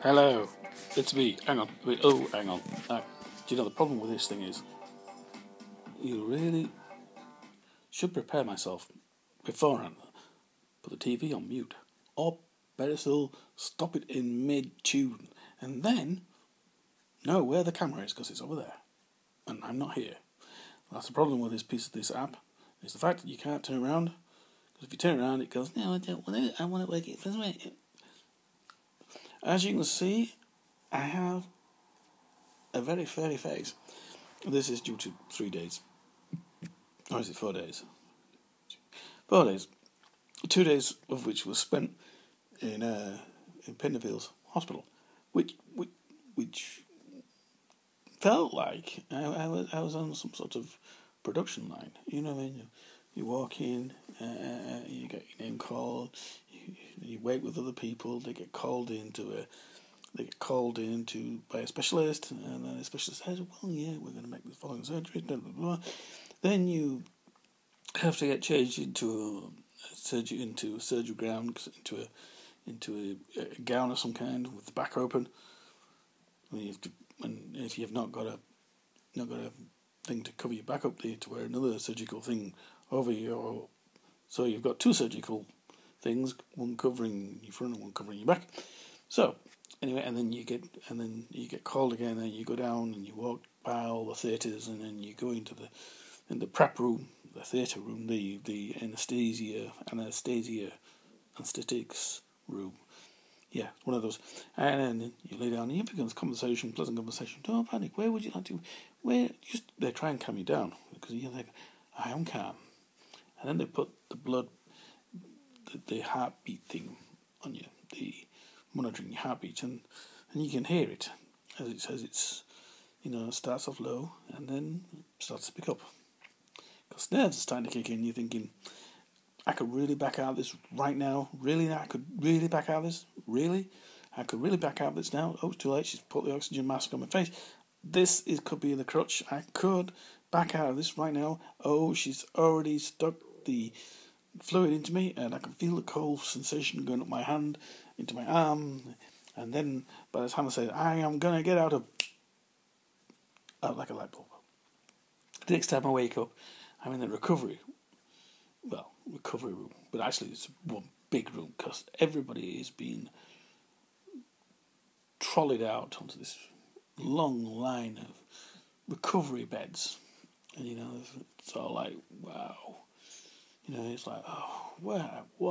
Hello, it's me. Hang on. Wait, hang on. Do you know the problem with this thing is, you really should prepare myself beforehand. Put the TV on mute, or better still, stop it in mid-tune, and then know where the camera is because it's over there, and I'm not here. That's the problem with this app. Is the fact that you can't turn around. Because if you turn around, it goes, no, I don't want it. I want to work it this way. As you can see, I have a very furry face. This is due to 3 days. Or is it 4 days? 4 days. 2 days of which was spent in Penderfields Hospital, which felt like I was on some sort of production line. You know, when you walk in, you get your name called, you wait with other people, they get called in by a specialist, and then the specialist says, well, yeah, we're going to make the following surgery, blah, blah, blah. Then you have to get changed into a surgery ground, into a gown of some kind with the back open. And if you've not got a thing to cover your back up, you have to wear another surgical thing over your. So you've got two surgical things, one covering your front and one covering your back. So anyway, and then you get called again, and you go down and you walk by all the theatres, and then you go into the prep room, the theatre room, the anesthetics room. Yeah, one of those. And then you lay down and you begin this conversation, pleasant conversation. Don't panic. Where would you like to? They try and calm you down because you're like, I am calm. And then they put the blood, the heartbeat thing on you, the monitoring your heartbeat, and you can hear it as it says it's, it starts off low and then starts to pick up. Because nerves are starting to kick in. You're thinking, I could really back out of this right now. Really, I could really back out of this. Really, I could really back out of this now. Oh, it's too late. She's put the oxygen mask on my face. Could be in the crutch. I could back out of this right now. Oh, she's already stuck the fluid into me, and I can feel the cold sensation going up my hand, into my arm, and then by the time I say, I am gonna get out like a light bulb. The next time I wake up, I'm in the recovery room, but actually it's one big room because everybody is being trolleyed out onto this long line of recovery beds, and it's all like, wow, it's like, oh, what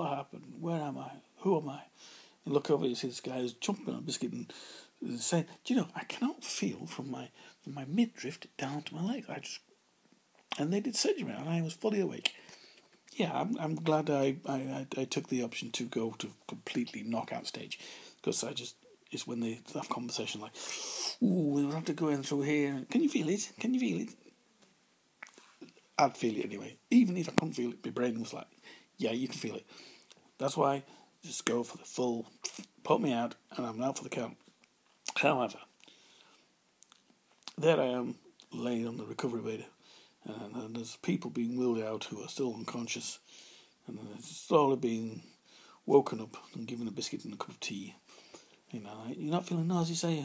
happened? Where am I? Who am I? You look over, you see this guy who's jumping on a biscuit and saying, I cannot feel from my midriff down to my leg. And they did surgery and I was fully awake. Yeah, I'm glad I took the option to go to completely knockout stage, because it's when they have conversation like, ooh, we'll have to go in through here. Can you feel it? Can you feel it? I'd feel it anyway. Even if I couldn't feel it, my brain was like, yeah, you can feel it. That's why just go for the full, put me out, and I'm out for the count. However, there I am, laying on the recovery bed, and there's people being wheeled out who are still unconscious, and they're slowly being woken up and given a biscuit and a cup of tea. You're not feeling nauseous, say,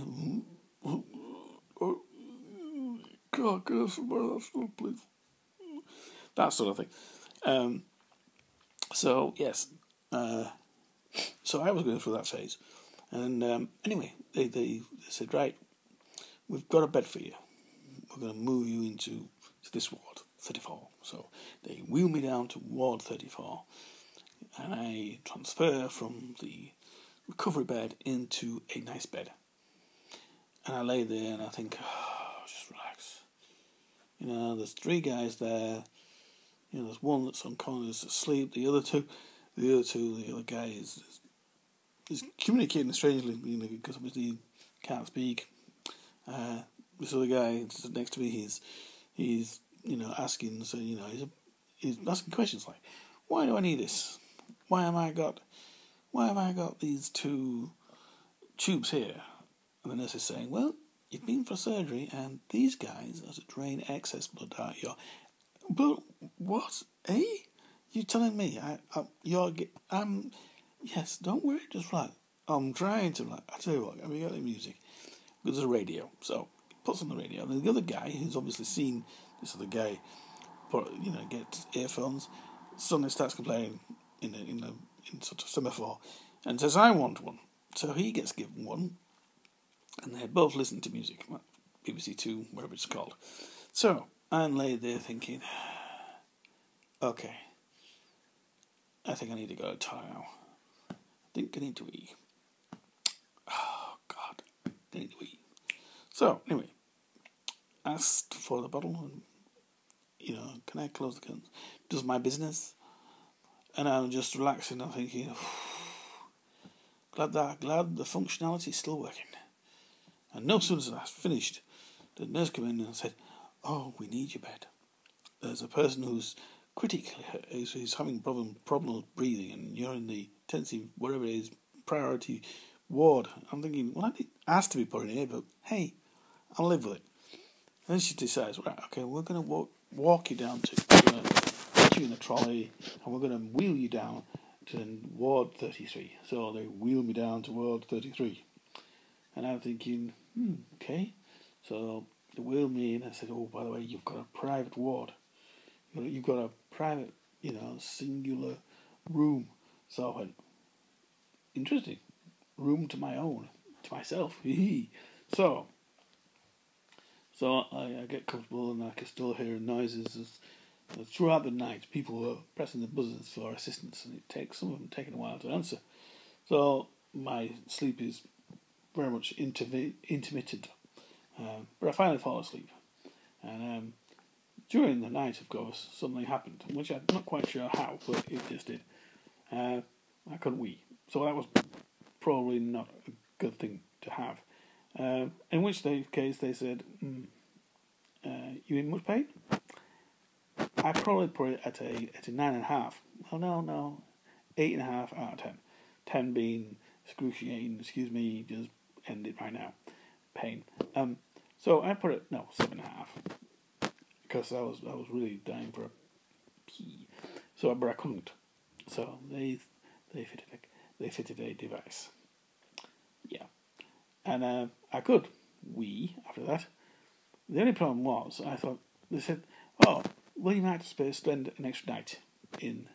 God, get us somewhere else, please. That sort of thing. So yes, so I was going through that phase, and anyway, they said, right, we've got a bed for you. We're going to move you into this ward, 34. So they wheel me down to ward 34, and I transfer from the recovery bed into a nice bed. And I lay there and I think, just relax. There's 3 guys there. There's one that's unconscious, asleep. The other guy is communicating strangely, because obviously he can't speak. This other guy next to me, he's asking, so he's asking questions like, why do I need this? Why have I got these 2 tubes here? And the nurse is saying, well, you've been for surgery, and these guys are to drain excess blood out your. But what? You telling me? Yes. Don't worry. Just relax. I'm trying to, like, I tell you what, I mean, got the music. There's a radio, so he puts on the radio, and the other guy, who's obviously seen this other guy, gets earphones, suddenly starts complaining in sort of semaphore, and says, "I want one." So he gets given one, and they both listen to music, BBC Two, whatever it's called. So I'm laid there thinking, okay, I think I need to go to the toilet now. I think I need to eat. Oh God, I need to eat. So anyway, asked for the bottle, and can I close the curtains? Does my business, and I'm just relaxing. I'm thinking, glad the functionality is still working. And no sooner as I finished, the nurse came in and said, "Oh, we need your bed. There's a person who's critically hurt, who's having problems breathing, and you're in the intensive, whatever it is, priority ward." I'm thinking, well, I didn't ask to be put in here, but hey, I'll live with it. And then she decides, right, okay, we're going to walk you down we're going to put you in a trolley, and we're going to wheel you down to Ward 33. So they wheel me down to Ward 33. And I'm thinking, okay. So they wheel me in. I said, "Oh, by the way, you've got a private ward. You've got a private, singular room." So I went, interesting. Room to my own, to myself. so I get comfortable, and I can still hear noises as throughout the night. People were pressing the buzzers for assistance, and it takes some of them taking a while to answer. So my sleep is very much intermittent, but I finally fall asleep. And during the night, of course, something happened, which I'm not quite sure how, but it just did. I couldn't wee, so that was probably not a good thing to have. In which case they said, "You in much pain?" I probably put it at a 9.5. Well, no, 8.5 out of 10. 10 being excruciating. Excuse me, just end it right now. Pain. So I put it 7.5 because I was really dying for a pee. So, but I couldn't. So they fitted a device. Yeah, and I could wee after that. The only problem was they said, "Oh, well, you might have to spend an extra night in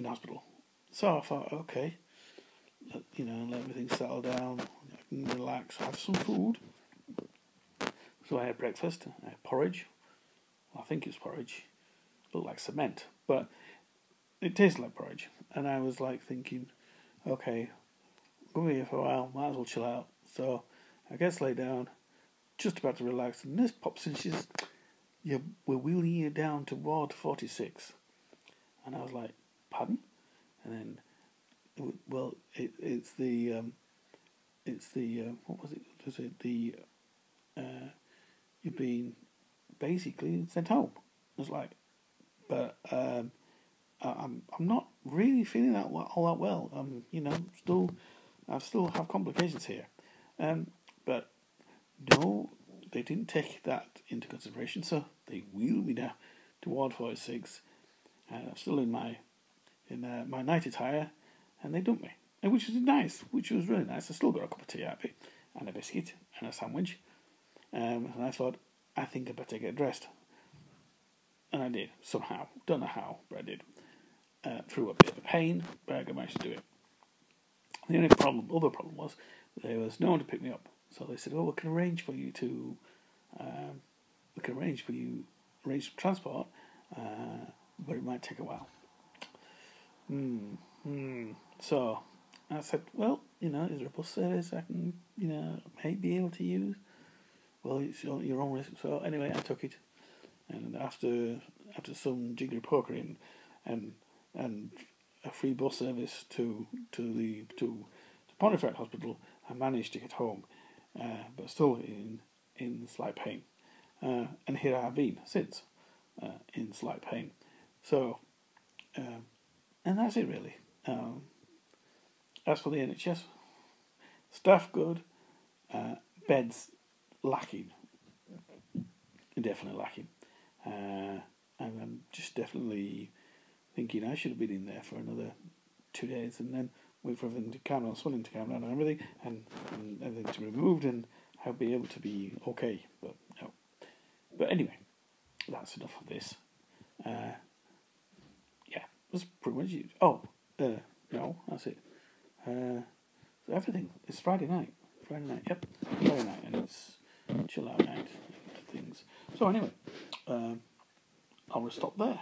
hospital." So I thought, okay, let everything settle down. I can relax, have some food. So I had breakfast. I had porridge. Well, I think it's porridge. It looked like cement, but it tasted like porridge. And I was like thinking, okay, I'm going to be here for a while. Might as well chill out. So I guess lay down, just about to relax. And this pops in. She says, "Yeah, we're wheeling you down to Ward 46." And I was like, "Pardon?" And then, it's the what was it? Was it the you've been basically sent home? I was like, but I'm not really feeling all that well. I still have complications here, but no, they didn't take that into consideration. So they wheeled me down to Ward 46, and I'm still in my night attire, and they dumped me, and which was really nice. I still got a cup of tea out of it, and a biscuit, and a sandwich, and I thought, I think I better get dressed, and I did somehow. Don't know how, but I did. Through a bit of pain, but I managed to do it. The other problem was there was no one to pick me up, so they said, "Oh, we can arrange for you to, arrange transport, but it might take a while." So I said, "Well, is there a bus service I can, might be able to use?" "Well, it's your own risk." So anyway, I took it, and after some jiggery pokery and a free bus service to Pontefract Hospital, I managed to get home, but still in slight pain. And here I have been since, in slight pain. So, and that's it really. As for the NHS, staff good, beds lacking, definitely lacking. And I'm just definitely thinking I should have been in there for another 2 days, and then wait for everything to calm down, swelling to calm down and everything, and everything to be removed, and I'll be able to be okay. But no. But anyway, that's enough of this. Yeah, that's pretty much it. Oh, no, that's it. So everything. It's Friday night. Yep. Friday night, and it's chill out night. Things. So anyway, I'll stop there.